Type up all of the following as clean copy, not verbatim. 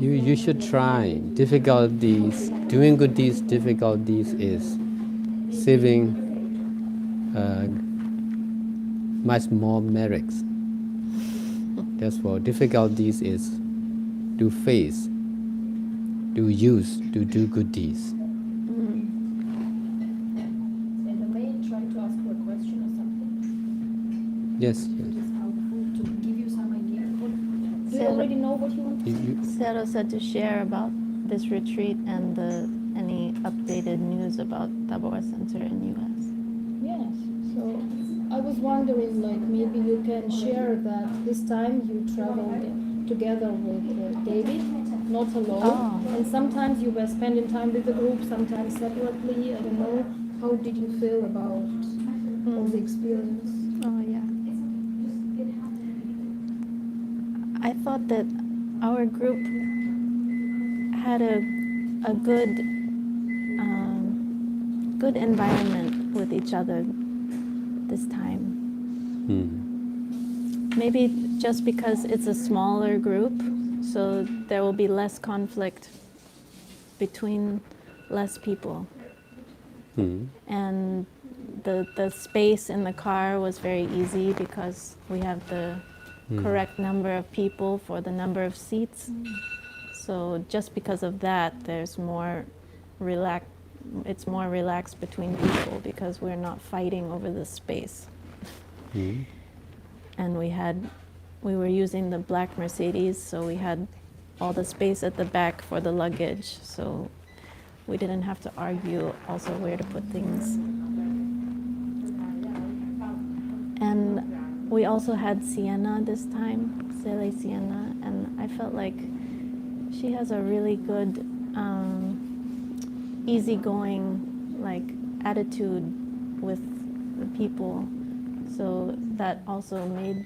You should try. Difficulties, doing good deeds, difficulties is saving uh, much more merits. Therefore, difficulties is to face, to use, to do good deeds. And I may try to ask you a question or something. Yes, It yes. is helpful to give you some idea. Do you already know what you want to say? Sarah said to share about this retreat and any updated news about Tabor Center in U.S. Yes. So I was wondering, like, maybe you can share that this time you traveled together with David, not alone. Oh. And sometimes you were spending time with the group, sometimes separately. I don't know. How did you feel about all the experience? Oh, yeah. I thought that our group had a good good environment with each other this time. Maybe just because it's a smaller group, so there will be less conflict between less people. And the space in the car was very easy because we have the correct number of people for the number of seats. So just because of that, there's more it's more relaxed between people because we're not fighting over the space. And we were using the black Mercedes, so we had all the space at the back for the luggage. So we didn't have to argue also where to put things. And we also had Sienna this time, Sele Sienna, and I felt like she has a really good, easygoing, like, attitude with the people. So that also made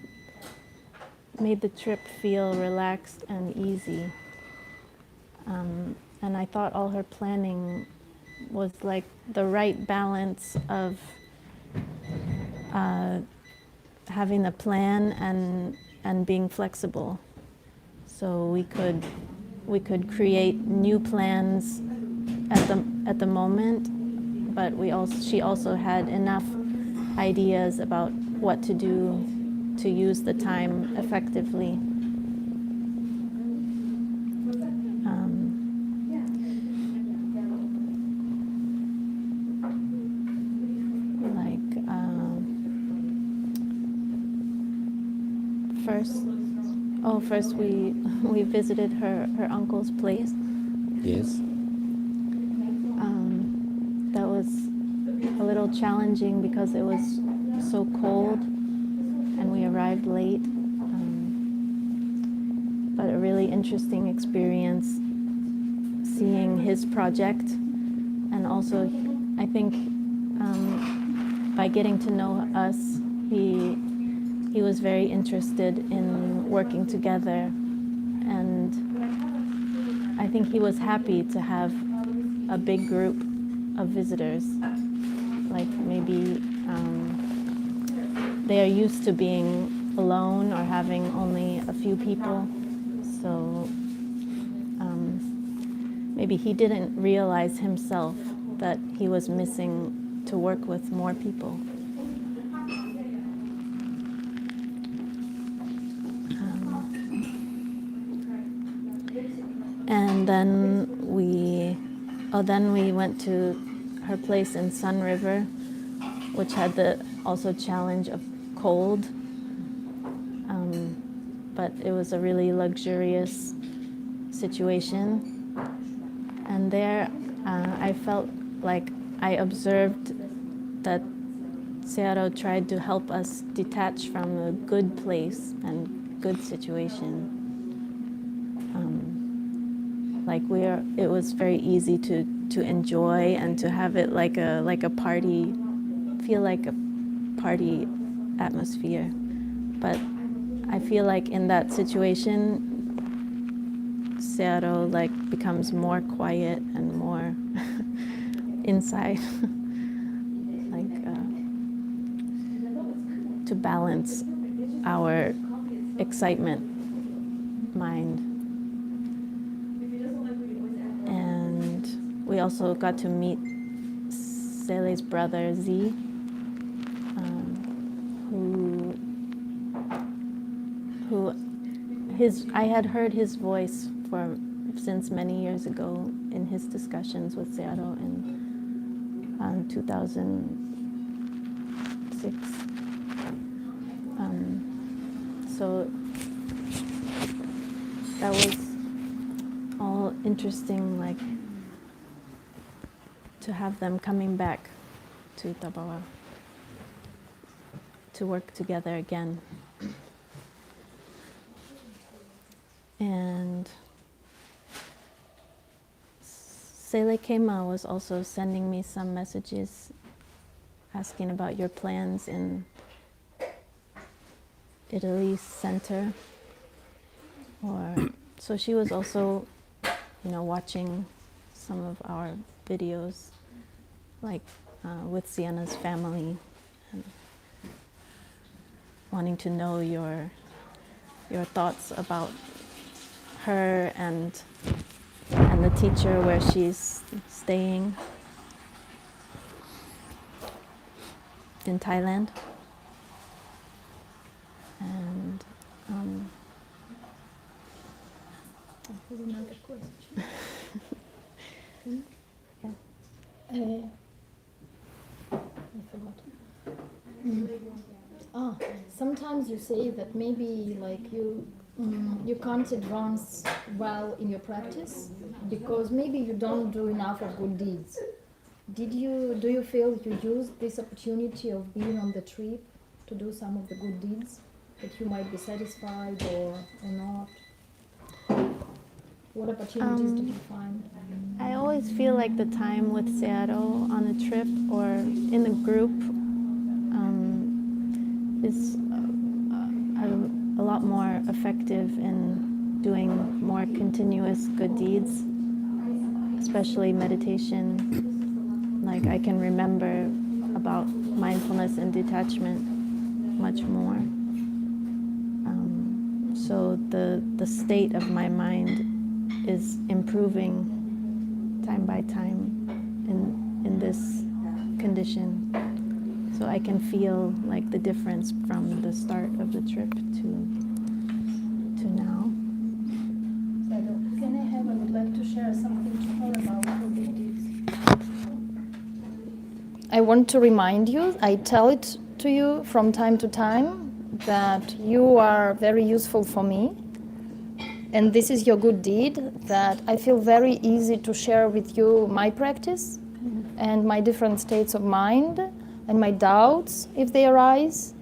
the trip feel relaxed and easy. And I thought all her planning was like the right balance of having a plan and being flexible. So we could create new plans at the moment, but she also had enough ideas about what to do to use the time effectively. First we visited her uncle's place. Yes. That was a little challenging because it was so cold and we arrived late. But a really interesting experience seeing his project, and also I think by getting to know us, he was very interested in working together, and I think he was happy to have a big group of visitors. Like maybe they are used to being alone or having only a few people, so maybe he didn't realize himself that he was missing to work with more people. And then we went to her place in Sun River, which had the also challenge of cold, but it was a really luxurious situation. And there I felt like I observed that Searo tried to help us detach from a good place and good situation. It was very easy to enjoy and to have it like a party, feel like a party atmosphere. But I feel like in that situation, Searo becomes more quiet and more inside, to balance our excitement mind. we also got to meet Sele's brother Z, I had heard his voice since many years ago in his discussions with Seattle in 2006. So that was all interesting, like to have them coming back to Tabawa to work together again. And Sele Kema was also sending me some messages asking about your plans in Italy Center. So she was also, watching some of our videos, like with Sienna's family, and wanting to know your thoughts about her and the teacher where she's staying in Thailand. And I have another question. yeah. I forgot. Sometimes you say that maybe like you can't advance well in your practice because maybe you don't do enough of good deeds. Do you feel you used this opportunity of being on the trip to do some of the good deeds that you might be satisfied or not? What opportunities did you find? I always feel like the time with Seattle on a trip or in a group is a lot more effective in doing more continuous good deeds, especially meditation. Like I can remember about mindfulness and detachment much more. So the state of my mind is improving time by time in this condition. So I can feel like the difference from the start of the trip to now. Can I have? I would like to share something to her about her good deeds. I want to remind you, I tell it to you from time to time, that you are very useful for me. And this is your good deed, that I feel very easy to share with you my practice and my different states of mind and my doubts if they arise.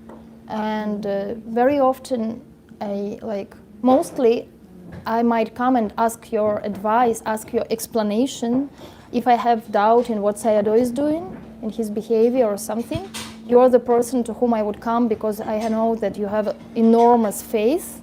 And very often, mostly, I might come and ask your advice, ask your explanation. If I have doubt in what Sayadaw is doing, in his behavior or something, you're the person to whom I would come because I know that you have enormous faith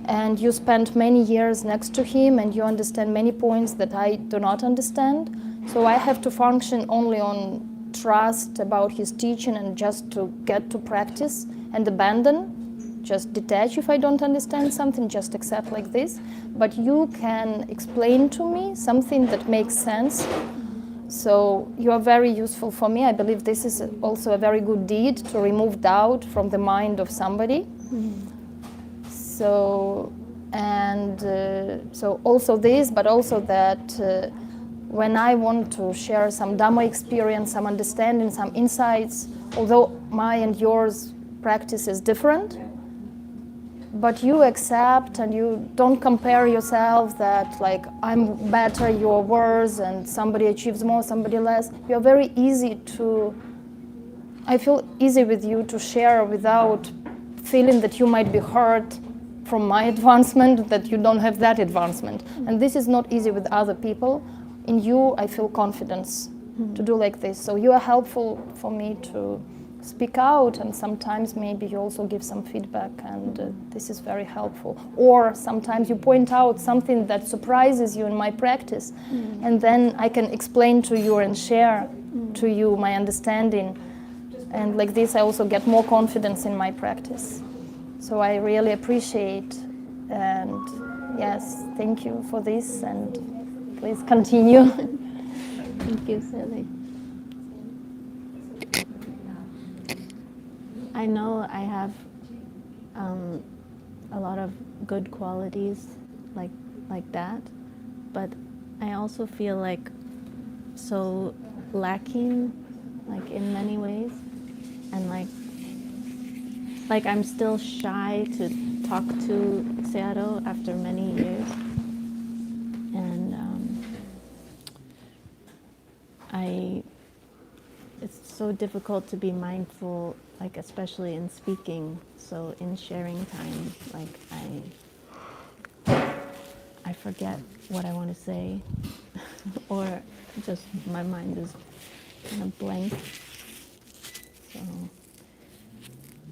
and you spent many years next to him and you understand many points that I do not understand. So I have to function only on trust about his teaching and just to get to practice and abandon, just detach if I don't understand something, just accept like this. But you can explain to me something that makes sense. So you are very useful for me. I believe this is also a very good deed to remove doubt from the mind of somebody. So also this, but also that when I want to share some Dhamma experience, some understanding, some insights, although my and yours practice is different, but you accept and you don't compare yourself that like I'm better, you're worse, and somebody achieves more, somebody less. You're very easy to, I feel easy with you to share without feeling that you might be hurt from my advancement, that you don't have that advancement. And this is not easy with other people. In you, I feel confidence to do like this. So you are helpful for me to speak out, and sometimes maybe you also give some feedback, and this is very helpful. Or sometimes you point out something that surprises you in my practice, and then I can explain to you and share to you my understanding. And like this, I also get more confidence in my practice. So I really appreciate, and yes, thank you for this, and please continue. Thank you, Sally. I know I have a lot of good qualities like that, but I also feel like so lacking, like in many ways, and like I'm still shy to talk to Seattle after many years, and it's so difficult to be mindful, like especially in speaking. So in sharing time, like I forget what I want to say, or just my mind is kind of blank. So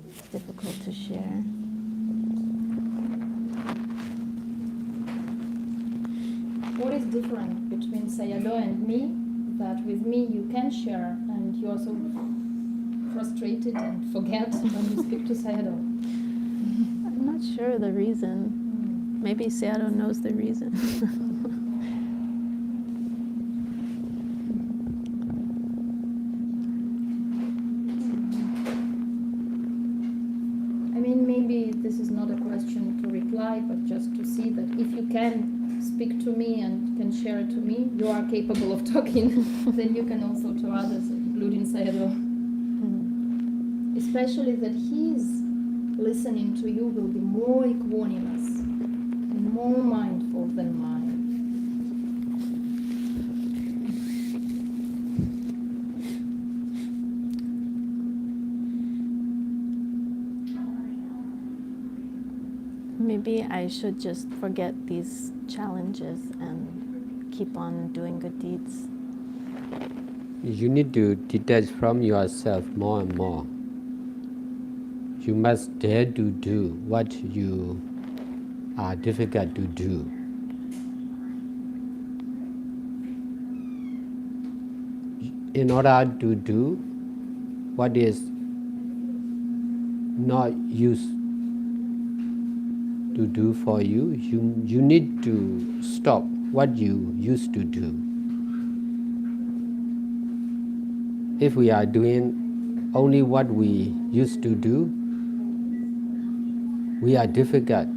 it's difficult to share. What is different between Sayadaw and me? That with me you can share and you are so frustrated and forget when you speak to Sayadaw. I'm not sure the reason. Maybe Seattle knows the reason. I mean, maybe this is not a question to reply, but just to see that if you can speak to me and can share to me, you are capable of talking, then you can also to others, including Sayadaw. Especially that his listening to you will be more equanimous and more mindful than mine. Maybe I should just forget these challenges and keep on doing good deeds. You need to detach from yourself more and more. You must dare to do what you are difficult to do. In order to do what is not used to do for you, you need to stop what you used to do. If we are doing only what we used to do, we are difficult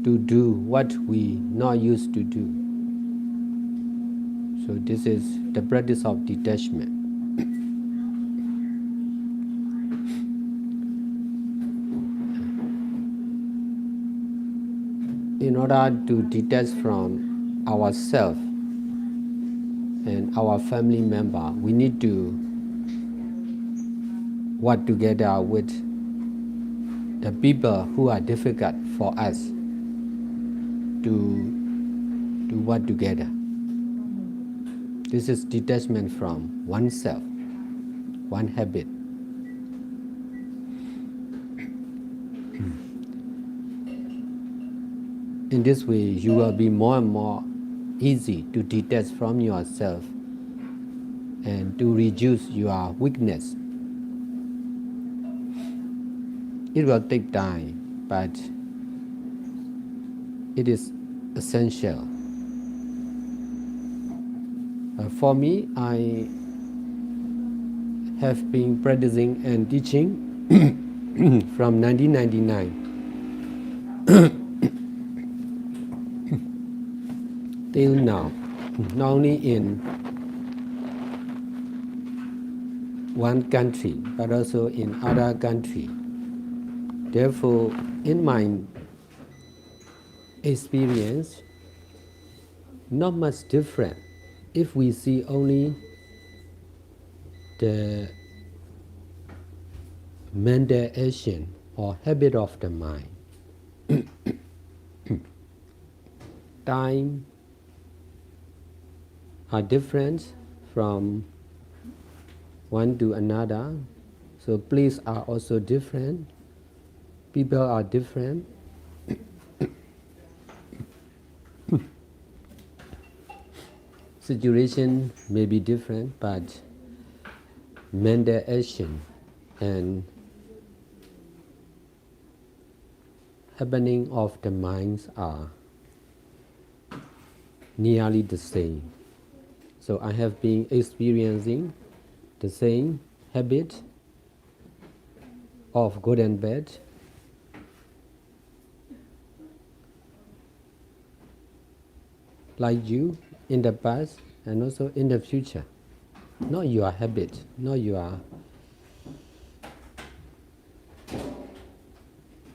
to do what we not used to do. So this is the practice of detachment. In order to detach from ourselves and our family member, we need to work together with the people who are difficult for us to work together. This is detachment from oneself, one habit. In this way, you will be more and more easy to detach from yourself and to reduce your weakness. It will take time, but it is essential. For me, I have been practicing and teaching from 1999 till now, not only in one country, but also in other countries. Therefore, in my experience, not much different if we see only the mental action or habit of the mind. Time are different from one to another, so places are also different, people are different. Situation may be different, but mental action and happening of the minds are nearly the same. So I have been experiencing the same habit of good and bad, like you, in the past and also in the future. Not your habit, not your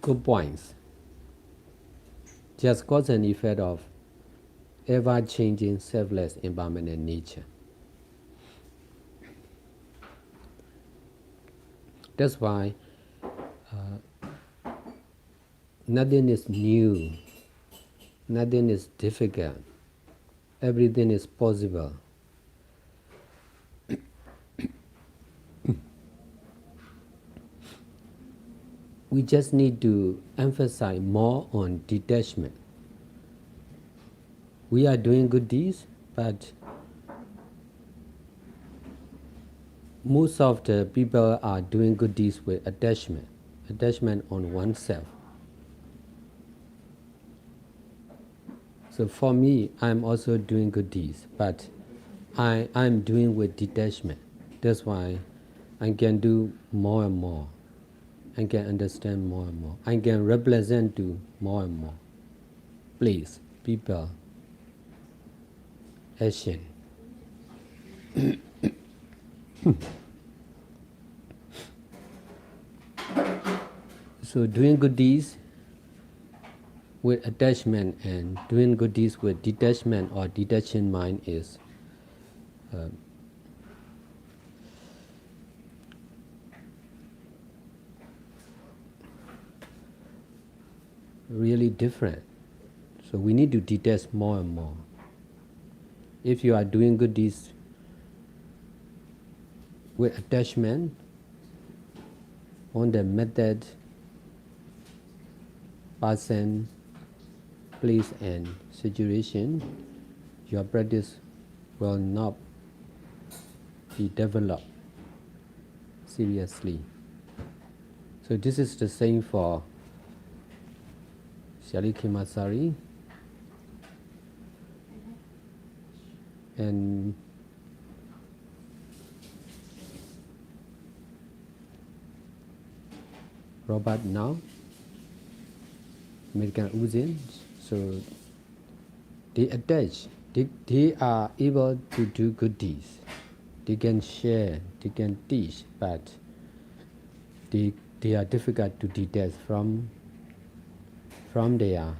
good points. Just cause and effect of ever-changing, selfless, impermanent nature. That's why nothing is new, nothing is difficult, everything is possible. We just need to emphasize more on detachment. We are doing good deeds, but most of the people are doing good deeds with attachment on oneself. So for me, I'm also doing good deeds, but I'm doing with detachment. That's why I can do more and more. I can understand more and more. I can represent to more and more. Place, people, action. So doing good deeds with attachment and doing good deeds with detachment or detaching mind is really different. So we need to detach more and more. If you are doing good deeds with attachment on the method, person, place and situation, your practice will not be developed seriously. So this is the same for Shali Kimasari and Robert now, American Uzin. So they attach, they are able to do good deeds. They can share, they can teach, but they are difficult to detach from their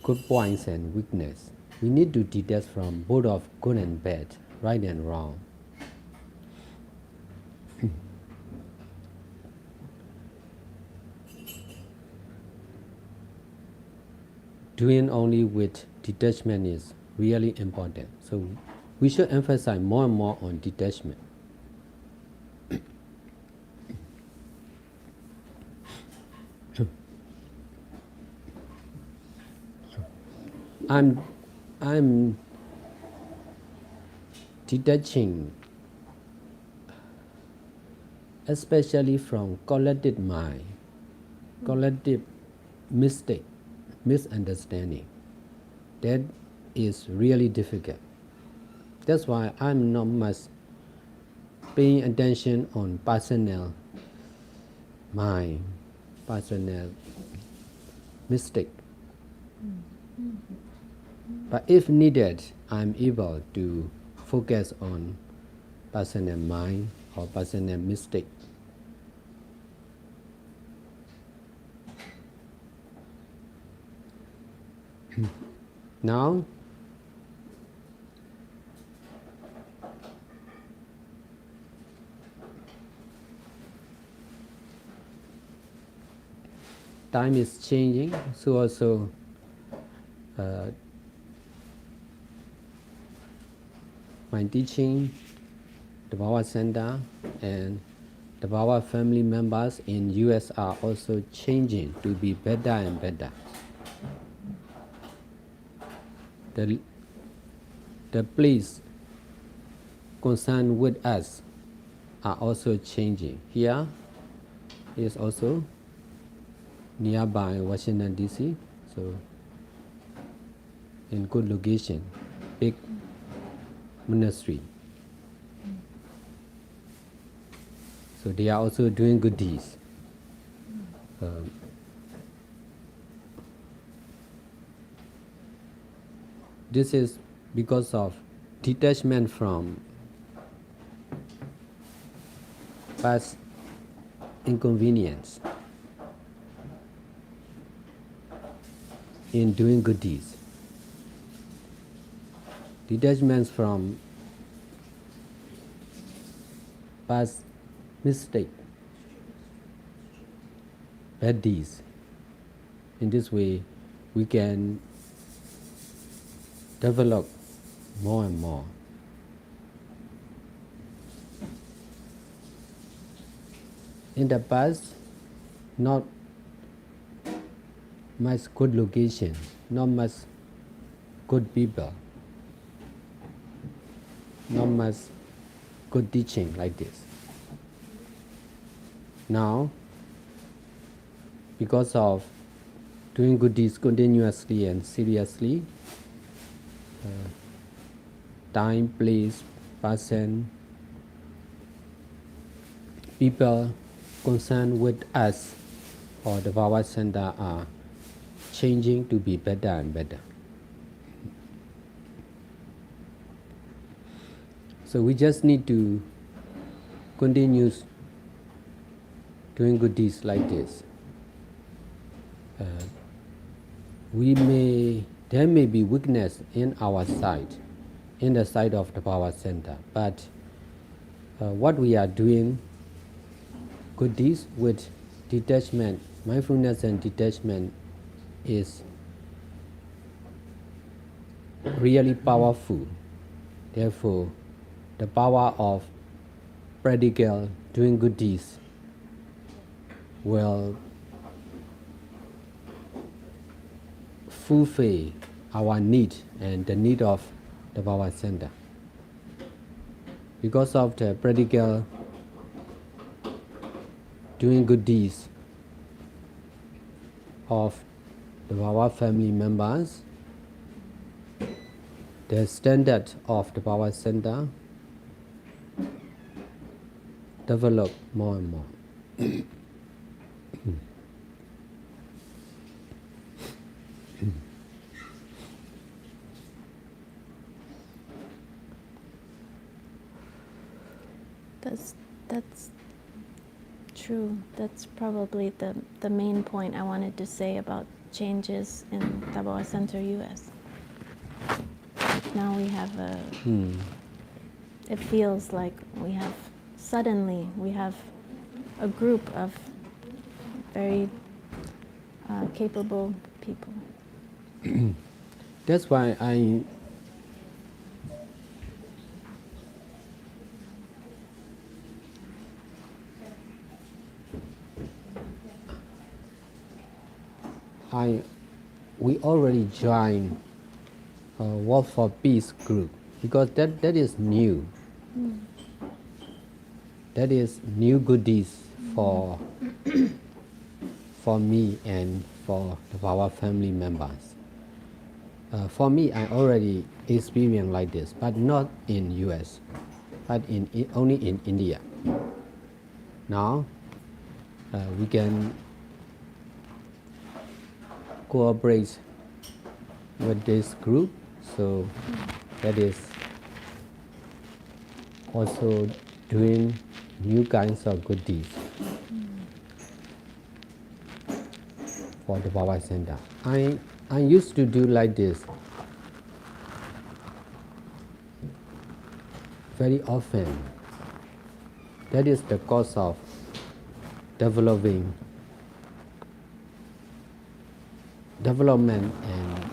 good points and weakness. We need to detach from both of good and bad, right and wrong. Doing only with detachment is really important. So we should emphasize more and more on detachment. I'm detaching, especially from collective mind, collective mistake, misunderstanding. That is really difficult. That's why I'm not much paying attention on personal mind, personal mistake. But if needed, I'm able to focus on personal mind or personal mistake. Now, time is changing, so also my teaching, the Baba Center, and the Baba family members in US are also changing to be better and better. The place concerned with us are also changing. Here is also nearby Washington DC, so in good location. big monastery. So they are also doing good deeds. This is because of detachment from past inconvenience in doing good deeds. Detachment from past mistake, bad deeds. In this way, we can develop more and more. In the past, not much good location, not much good people, not much good teaching like this. Now, because of doing good deeds continuously and seriously, time, place, person, people concerned with us or the Baba Center are changing to be better and better. So we just need to continue doing good deeds like this. There may be weakness in our side, in the side of the Power Center, but what we are doing, good deeds with detachment, mindfulness and detachment is really powerful. Therefore, the power of practical doing good deeds will fulfill our need and the need of the Power Center. Because of the practical doing good deeds of the Power family members, the standard of the Power Center develop more and more. That's true. That's probably the main point I wanted to say about changes in Taboa Center US. Now we have it feels like suddenly we have a group of very capable people. That's why we already joined World for Peace group because that is new. That is new goodies for me and for our family members. For me, I already experienced like this, but not in US, but only in India. Now, we can cooperate with this group, so that is also doing new kinds of good deeds for the Baba Center. I used to do like this very often. That is the cause of development and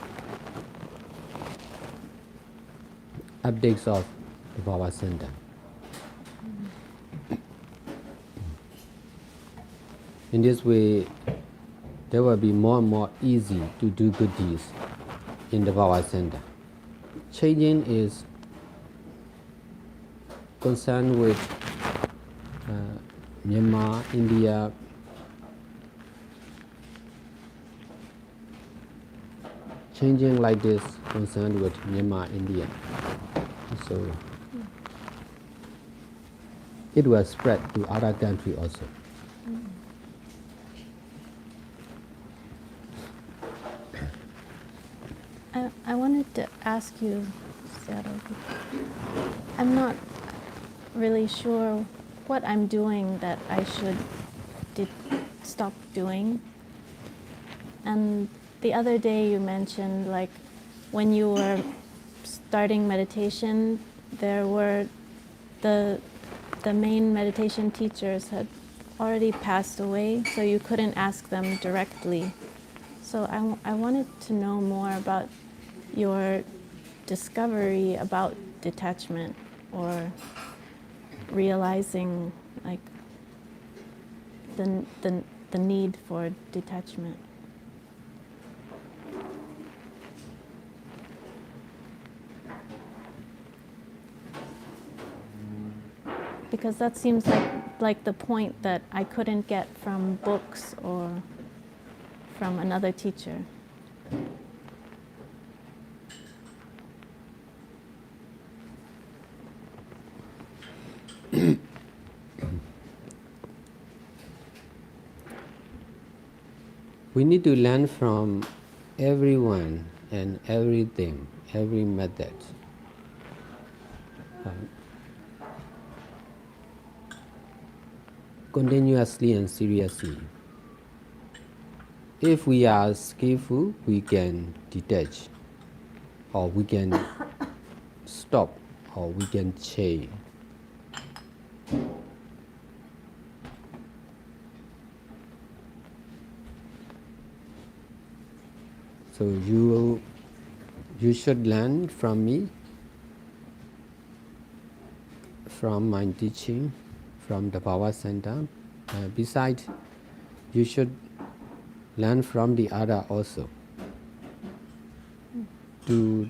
updates of the Baba Center. In this way, there will be more and more easy to do good deeds in the Baba Center. Changing is concerned with Myanmar, India, changing like this concerned with Myanmar, India. So it was spread to other countries also. I wanted to ask you, Sarah, I'm not really sure what I'm doing that I should stop doing. And the other day you mentioned, like, when you were starting meditation, there were the main meditation teachers had already passed away, so you couldn't ask them directly. So I wanted to know more about your discovery about detachment, or realizing, like, the need for detachment. Because that seems like the point that I couldn't get from books or from another teacher. We need to learn from everyone and everything, every method. Continuously and seriously. If we are skillful, we can detach, or we can stop, or we can change. So you should learn from me, from my teaching, from the Power Center. Besides, you should learn from the other also. To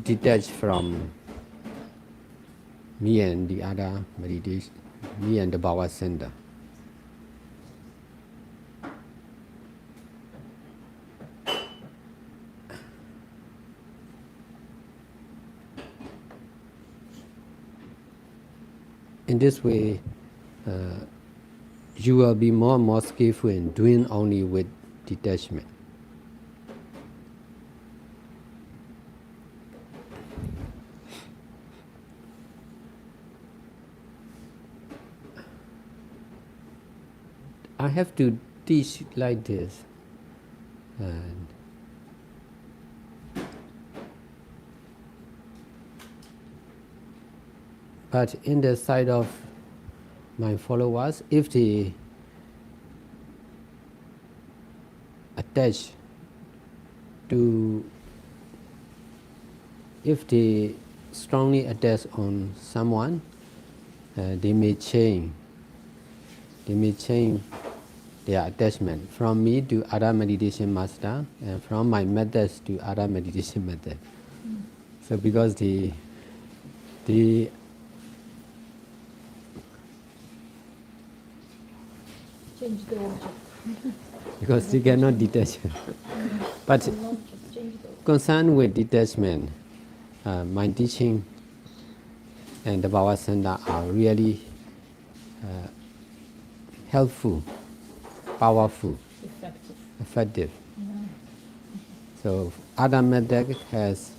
detach from me and the other meditation, me and the Power Center. In this way, you will be more and more skillful in doing only with detachment. I have to teach like this. But in the side of my followers, if they attach to, if they strongly attach on someone, they may change. They may change their attachment from me to other meditation master, and from my methods to other meditation method. So because they Change the object. because they cannot detach. But Not just change the object. concerned with detachment, my teaching and the Power Center are really helpful, powerful, Effective. effective. So other method has,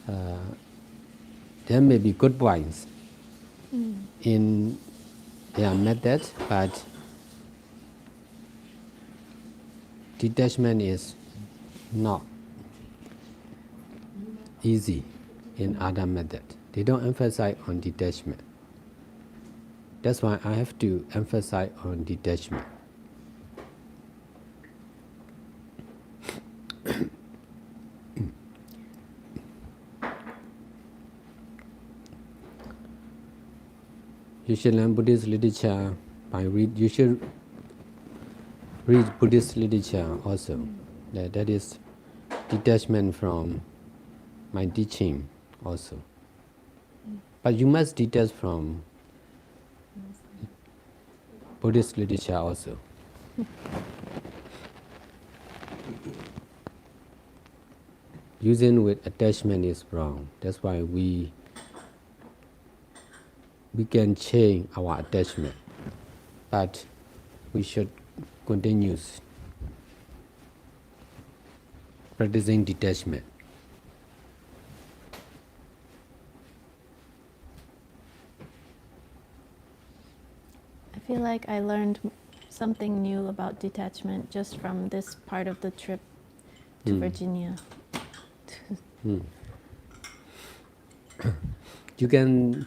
there may be good points in their method, but detachment is not easy in other method. They don't emphasize on detachment. That's why I have to emphasize on detachment. You should learn Buddhist literature by read. You should read Buddhist literature also. That is detachment from my teaching also. But you must detach from Buddhist literature also. using with attachment is wrong. That's why we can change our attachment, but we should continue practicing detachment. I feel like I learned something new about detachment just from this part of the trip to Virginia. You can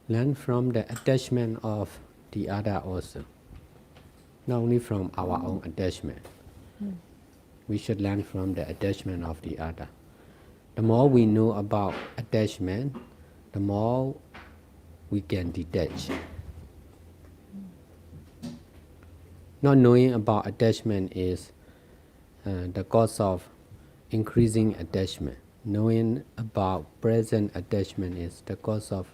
learn from the attachment of the other also, not only from our own attachment. We should learn from the attachment of the other. The more we know about attachment, the more we can detach. Not knowing about attachment is the cause of increasing attachment. Knowing about present attachment is the cause of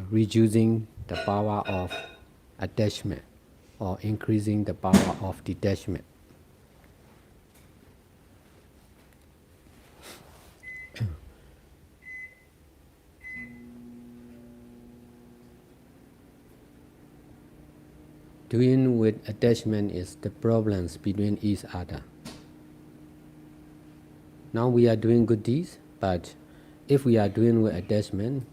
reducing the power of attachment or increasing the power of detachment. Doing with attachment is the problems between each other. Now we are doing good deeds, but if we are doing with attachment,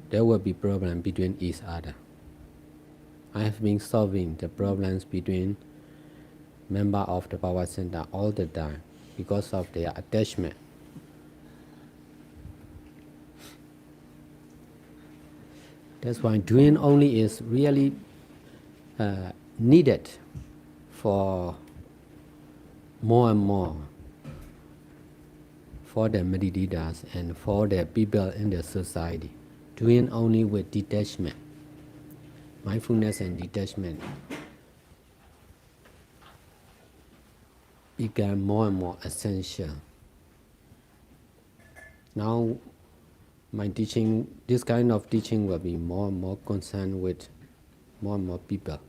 there will be problems between each other. I have been solving the problems between members of the power center all the time because of their attachment. That's why doing only is really needed for more and more for the meditators and for the people in the society. Doing only with detachment, mindfulness and detachment become more and more essential. Now my teaching, this kind of teaching will be more and more concerned with more and more people.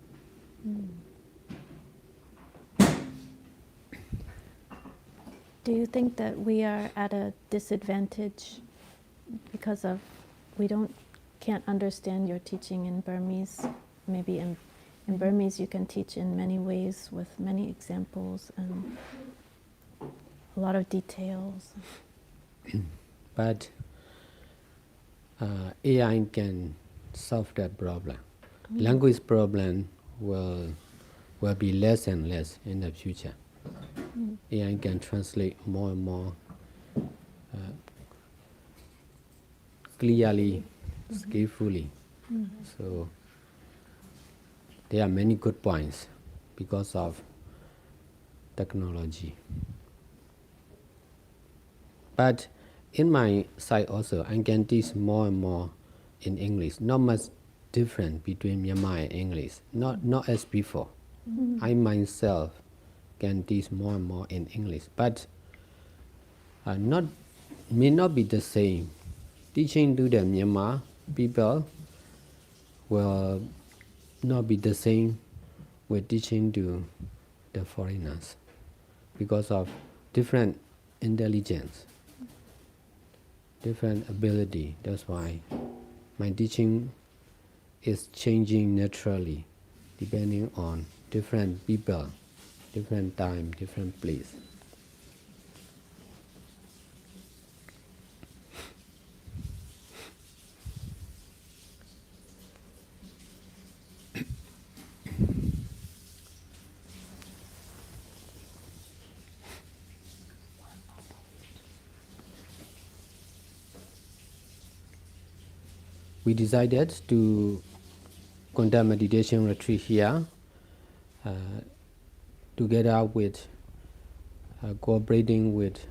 Do you think that we are at a disadvantage because of can't understand your teaching in Burmese? Maybe in Burmese you can teach in many ways with many examples and a lot of details. But AI can solve that problem. Language problem will be less and less in the future. AI can translate more and more clearly, skillfully. So there are many good points because of technology. But in my side also, I can teach more and more in English. Not much different between Myanmar and English. Not as before. I myself can teach more and more in English, but may not be the same. Teaching to the Myanmar people will not be the same with teaching to the foreigners because of different intelligence, different ability. That's why my teaching is changing naturally depending on different people, different time, different place. We decided to conduct meditation retreat here together with cooperating with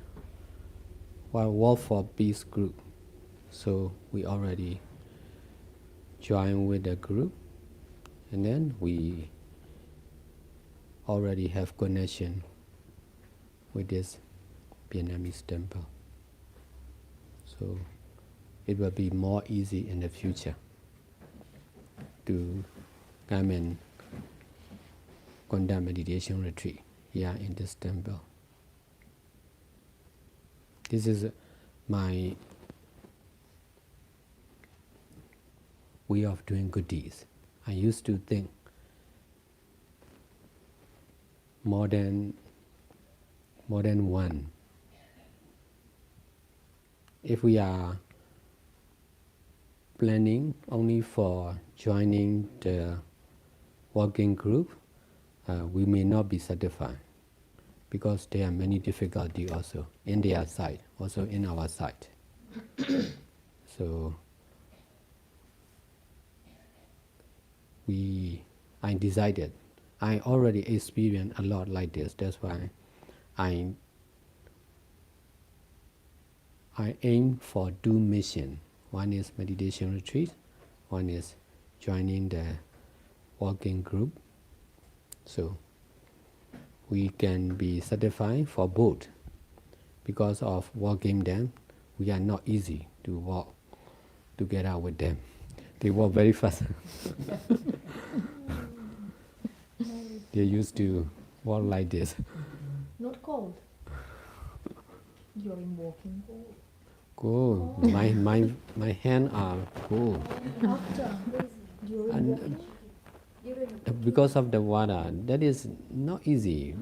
World for Peace group. So we already joined with the group, and then we already have connection with this Vietnamese temple. So it will be more easy in the future to come and conduct meditation retreat here in this temple. This is my way of doing good deeds. I used to think more than one. If we are planning only for joining the working group, we may not be satisfied because there are many difficulties also in their side, also in our side. So I decided, I already experienced a lot like this. That's why I aim for two missions. One is meditation retreat, one is joining the working group. So we can be satisfied for both. Because of working them, we are not easy to walk together with them. They walk very fast. They used to walk like this. Not cold. You're in walking cold. Cool. My hands are cool. After you're in walking. Because of the water, that is not easy.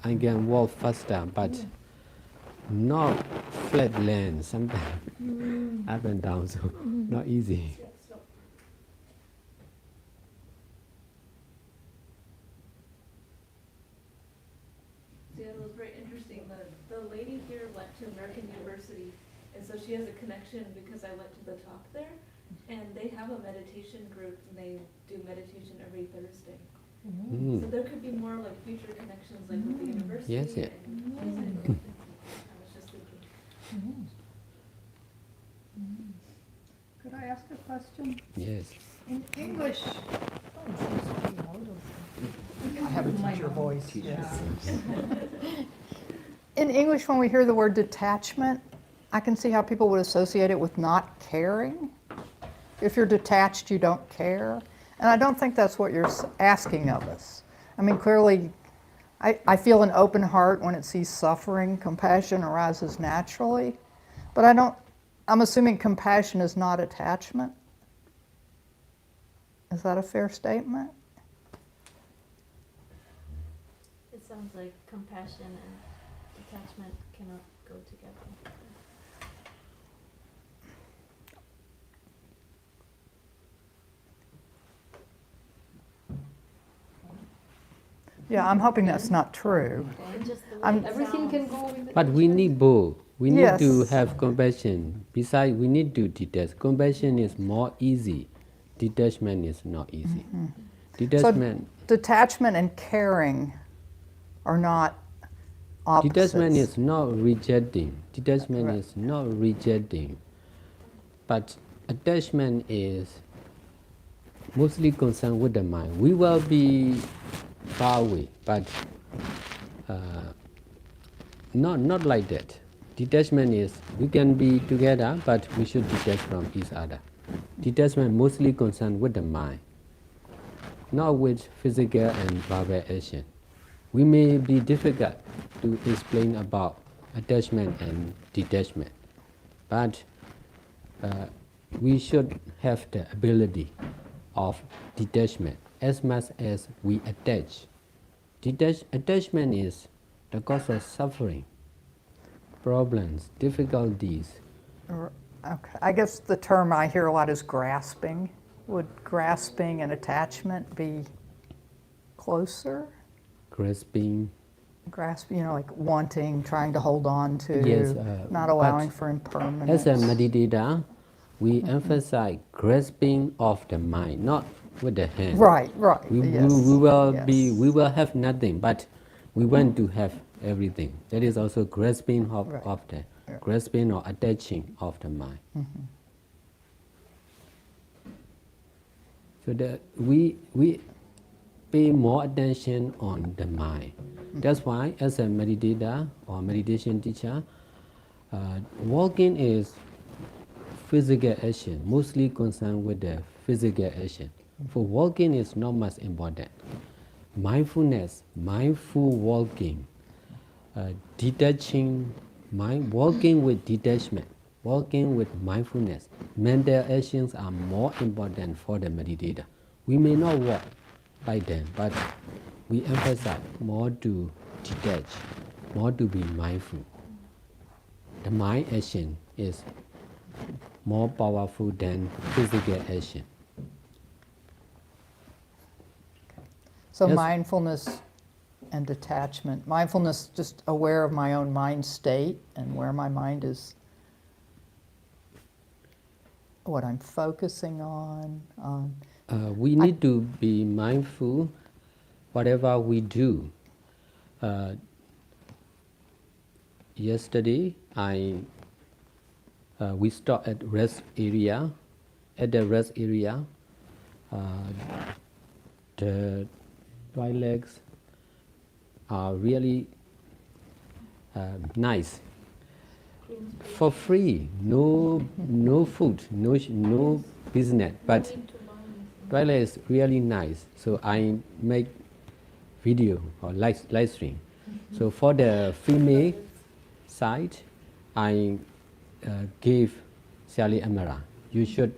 I can walk faster, but not flat land. Sometimes up and down, so not easy. Yeah, it was very interesting. The lady here went to American University, and so she has a connection because I went to the talk there, and they have a meditation group, and they do meditation every Thursday. So there could be more like future connections, like with the university. Yes, yeah. And I was just thinking. Could I ask a question? Yes. In English, I have a teacher voice. Yeah. In English, when we hear the word detachment, I can see how people would associate it with not caring. If you're detached, you don't care. And I don't think that's what you're asking of us. I mean, clearly, I feel an open heart when it sees suffering. Compassion arises naturally. But I'm assuming compassion is not attachment. Is that a fair statement? It sounds like compassion and detachment cannot go together. Yeah, I'm hoping that's not true. Just the way I'm- it Everything can sounds. go with But we need both. We need to Yes. have compassion. Besides, we need to detach. Compassion is more easy. Detachment is not easy. Detachment. So detachment and caring are not opposites. Detachment is not rejecting. Detachment Correct. is not rejecting. But attachment is mostly concerned with the mind. We will be far away, but not like that. Detachment is we can be together, but we should detach from each other. Detachment mostly concerned with the mind, not with physical and verbal action. We may be difficult to explain about attachment and detachment, but we should have the ability of detachment as much as we attach. Attachment is the cause of suffering, problems, difficulties. Okay. I guess the term I hear a lot is grasping. Would grasping and attachment be closer? Grasping. Grasp, like wanting, trying to hold on to, Yes, not allowing but for impermanence. As a meditator, we emphasize grasping of the mind, not with the hand. Right, We yes. will yes. we will have nothing, but we want to have everything. That is also grasping of, Right. of the Yeah. grasping or attaching of the mind. So that we pay more attention on the mind. That's why, as a meditator or meditation teacher, walking is physical action, mostly concerned with the physical action. For walking is not much important. Mindfulness, mindful walking, detaching mind, working with detachment, working with mindfulness. Mental actions are more important for the meditator. We may not work like them, but we emphasize more to detach, more to be mindful. The mind action is more powerful than physical action. So Yes. mindfulness and detachment. Mindfulness, just aware of my own mind state and where my mind is, what I'm focusing on. We need to be mindful whatever we do. Yesterday, we stopped at rest area. At the rest area, the toilets are really nice, for free. No food, no business, but toilet is really nice. So I make video or live stream. So for the female side, I gave Sally Amara, you should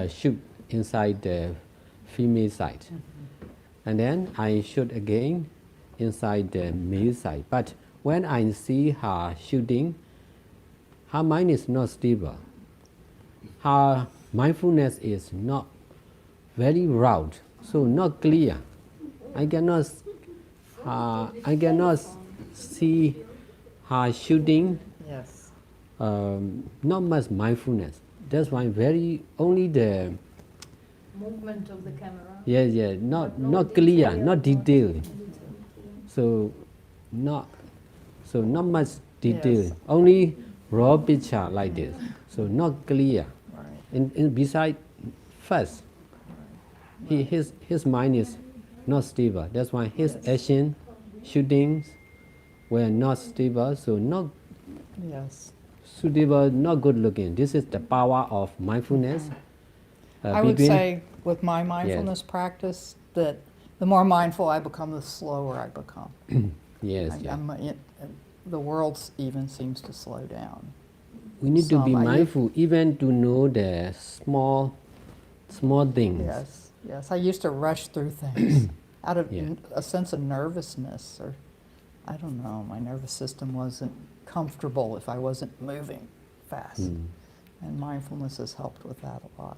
shoot inside the female side. And then I shoot again inside the male side. But when I see her shooting, her mind is not stable. Her mindfulness is not very round, so not clear. I cannot see her shooting. Yes. Not much mindfulness. That's why only the Movement of the camera. not clear, not detailed. So not much detail. Yes. Only raw picture like this. So not clear. Right. In beside first, his mind is not stable. That's why his action, shootings were not stable. So not Yes. suitable, not good looking. This is the power of mindfulness. I would say with my mindfulness practice that the more mindful I become, the slower I become. Yes, The world even seems to slow down. we need to be some. mindful, even to know the small things. Yes, yes. I used to rush through things out of Yeah. a sense of nervousness, or I don't know, my nervous system wasn't comfortable if I wasn't moving fast. And mindfulness has helped with that a lot.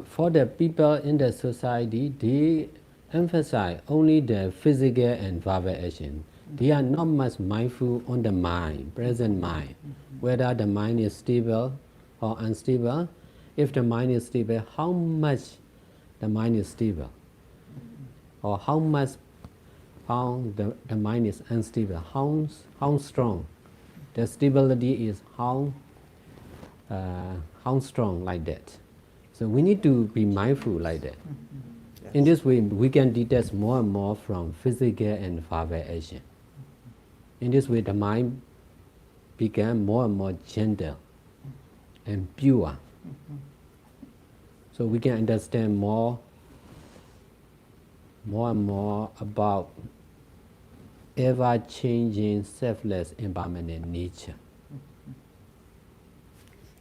For the people in the society, they emphasize only the physical and verbal action. They are not much mindful on the mind, present mind, whether the mind is stable or unstable. If the mind is stable, how much the mind is stable, or how the mind is unstable, how strong. The stability is how strong, like that. So we need to be mindful like that. Yes. In this way, we can detach more and more from physical and verbal action. In this way, the mind became more and more gentle and pure. So we can understand more and more about ever-changing, selfless, impermanent nature.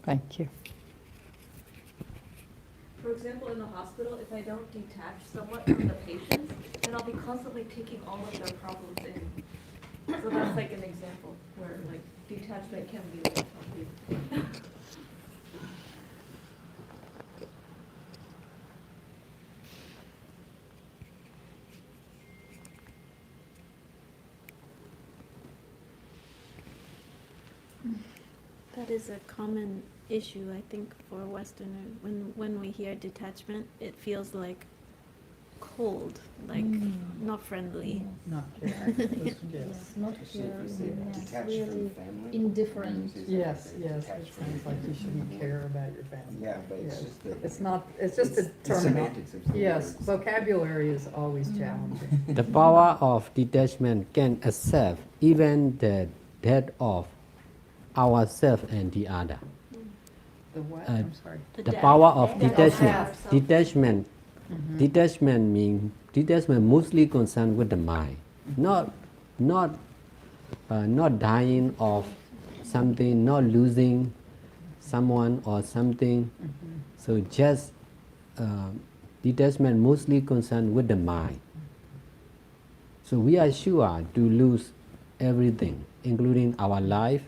Thank you. For example, in the hospital, if I don't detach somewhat from the patients, then I'll be constantly taking all of their problems in. So that's like an example where like detachment can be like healthy. That is a common issue, I think, for Westerners. When we hear detachment, it feels like cold, like not friendly. Not Yes, not care. Yes, really indifferent. Yes, yes. It sounds like you shouldn't care about your family. Yeah, but it's Yes. just the. It's not, it's just a the term. semantics of the Yes, words. vocabulary is always challenging. The power of detachment can accept even the death of ourselves and the other. The what? I'm sorry. The death. power of Death of detachment. self. Detachment mostly concerned with the mind, not not not dying of something, not losing someone or something. So just detachment mostly concerned with the mind. So we are sure to lose everything, including our life.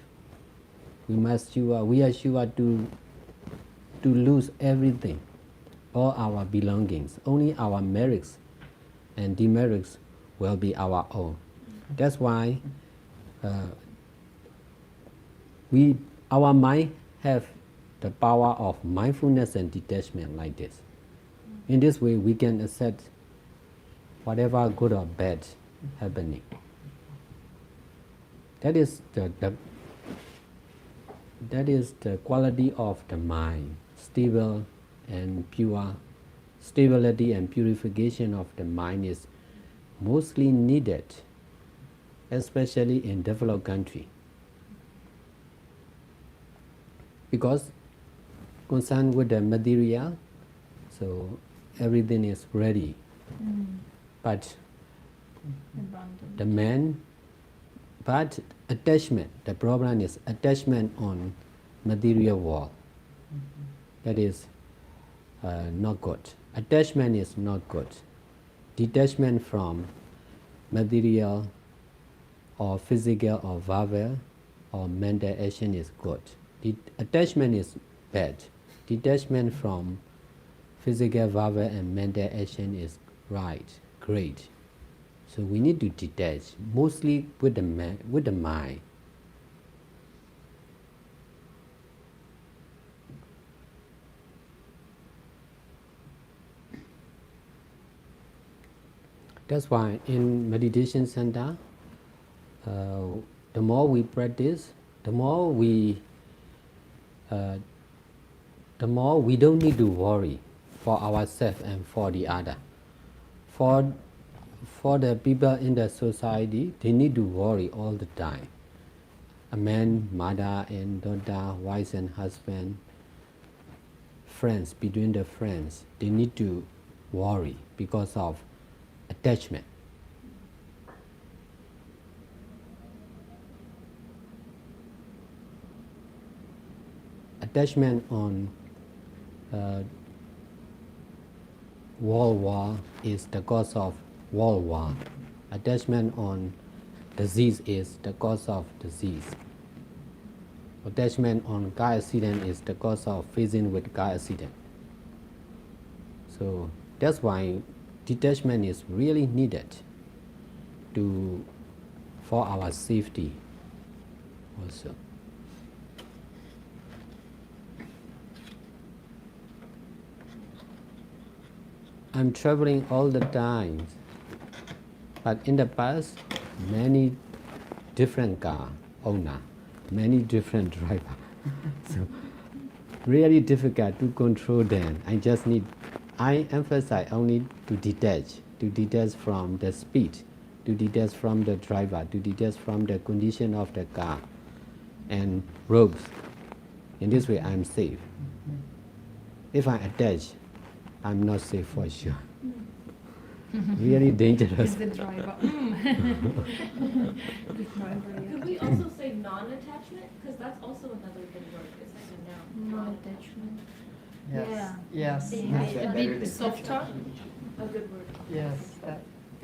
We are sure to lose everything, all our belongings. Only our merits and demerits will be our own. That's why our mind have the power of mindfulness and detachment like this. In this way, we can accept whatever good or bad happening. That is the quality of the mind, stable and pure. Stability and purification of the mind is mostly needed, especially in developed country, because concerned with the material, so everything is ready. But the man, but attachment, the problem is attachment on material world. That is not good. Attachment is not good. Detachment from material or physical or verbal or mental action is good. Attachment is bad. Detachment from physical, verbal and mental action is right, great. So we need to detach, mostly with the mind. That's why in meditation center, the more we practice, the more we don't need to worry for ourselves and for the other. For the people in the society, they need to worry all the time. A man, mother and daughter, wife and husband, friends, between the friends, they need to worry because of attachment. Attachment on world war is the cause of world war. Attachment on disease is the cause of disease. Attachment on car accident is the cause of facing with car accident. So that's why detachment is really needed for our safety also. I'm traveling all the time, but in the past, many different car owner, many different driver. So really difficult to control them. I emphasize only to detach from the speed, to detach from the driver, to detach from the condition of the car and roads. In this way, I'm safe. If I attach, I'm not safe for sure. Really dangerous. The driver. Could we also say non-attachment? Because that's also another good word. It's like a noun. Non-attachment. Yes, yes, A bit softer. A good word. yes.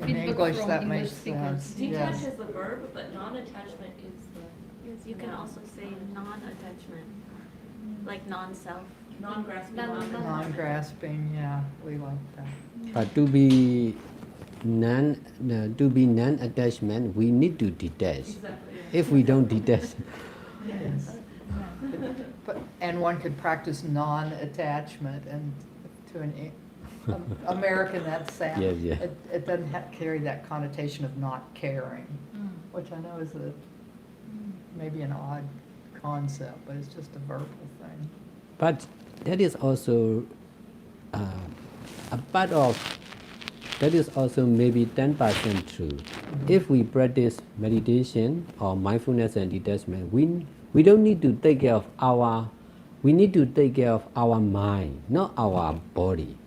In Feedback English, from that English makes speakers. sense. Detach Yes. is the verb, but non-attachment is the Yes, you can also say non-attachment, like non-self. non-grasping. Non-grasping, yeah, we like that. But to be non-attachment, we need to detach. Exactly. If we don't detach, Yes. And one could practice non-attachment, and to an American, that sound, Yes, yeah. it doesn't carry that connotation of not caring, which I know is maybe an odd concept, but it's just a verbal thing. but that is also a part of, that is also maybe 10% true. If we practice meditation or mindfulness and detachment, we don't need to take care of we need to take care of our mind, not our body.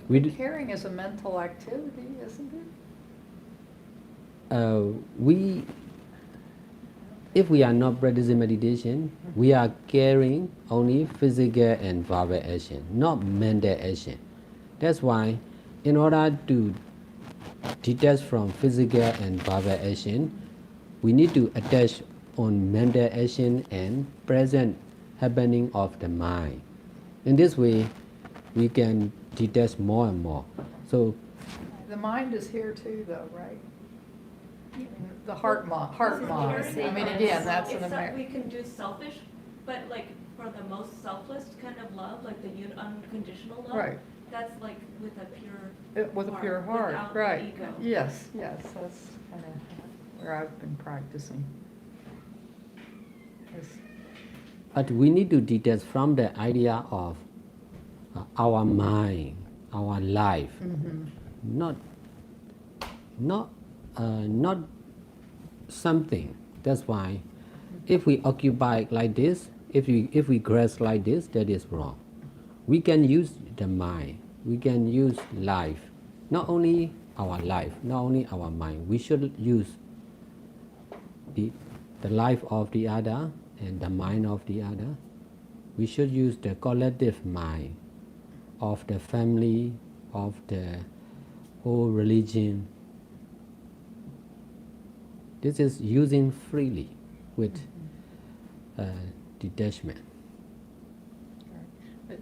Caring is a mental activity, isn't it? we, if we are not practicing meditation, we are carrying only physical and verbal action, not mental action. That's why, in order to detach from physical and verbal action, we need to attach on mental action and present happening of the mind. In this way, we can detach more and more. So, The mind is here too, though, right? I mean, the heart mind. I mean, again, that's an It's that American. we can do selfish, but like for the most selfless kind of love, like the unconditional love. Right. That's like with a pure With a pure heart, without the right. ego. Yes, that's kind of where I've been practicing. Yes. but we need to detach from the idea of our mind, our life, not not something. That's why, if we occupy like this, if we grasp like this, that is wrong. We can use the mind. We can use life, not only our life, not only our mind. We should use the life of the other and the mind of the other. We should use the collective mind of the family, of the whole religion. This is using freely with detachment.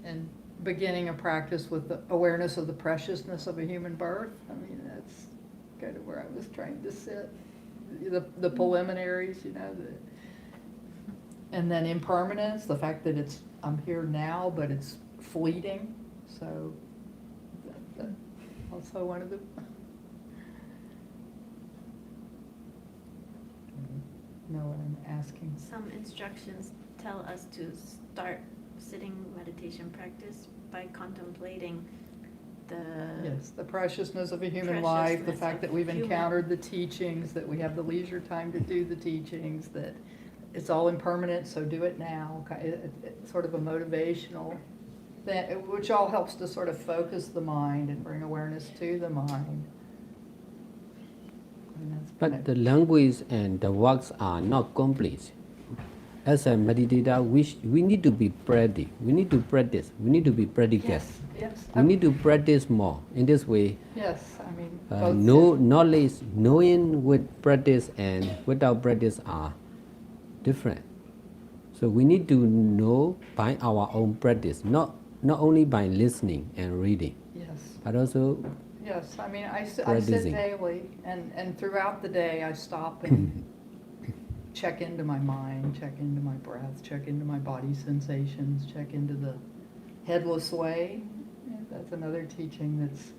And beginning a practice with the awareness of the preciousness of a human birth. I mean, that's kind of where I was trying to sit. The preliminaries, and then impermanence, the fact that I'm here now, but it's fleeting. So that's also one of the. Know what I'm asking. Some instructions tell us to start sitting meditation practice by contemplating Yes, the preciousness of a human life, the preciousness fact of that we've human. encountered the teachings, that we have the leisure time to do the teachings, that it's all impermanent, so do it now. It's sort of a motivational thing, which all helps to sort of focus the mind and bring awareness to the mind. And that's But the language and the works are not complete. As a meditator, we need to be practice. We need to practice. We need to be practical. Yes. We need to practice more. In this way, Yes, I mean, knowledge, knowing with practice and without practice are different. So we need to know by our own practice, not only by listening and reading, yes. but also Yes, I mean, I sit practicing. daily, and throughout the day, I stop and check into my mind, check into my breath, check into my body sensations, check into the headless way. That's another teaching that's,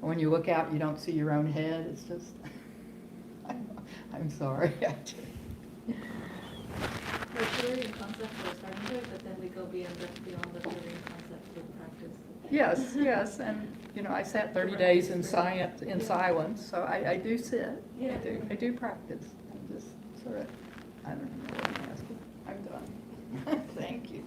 when you look out, you don't see your own head, it's just, I'm sorry. The sharing concept we're starting with, but then we go beyond the sharing concept with practice. Yes, and, I sat 30 days in silence, so I do sit. Yeah. I do practice. I'm just sort of, I don't know what I'm asking. I'm done. Thank you.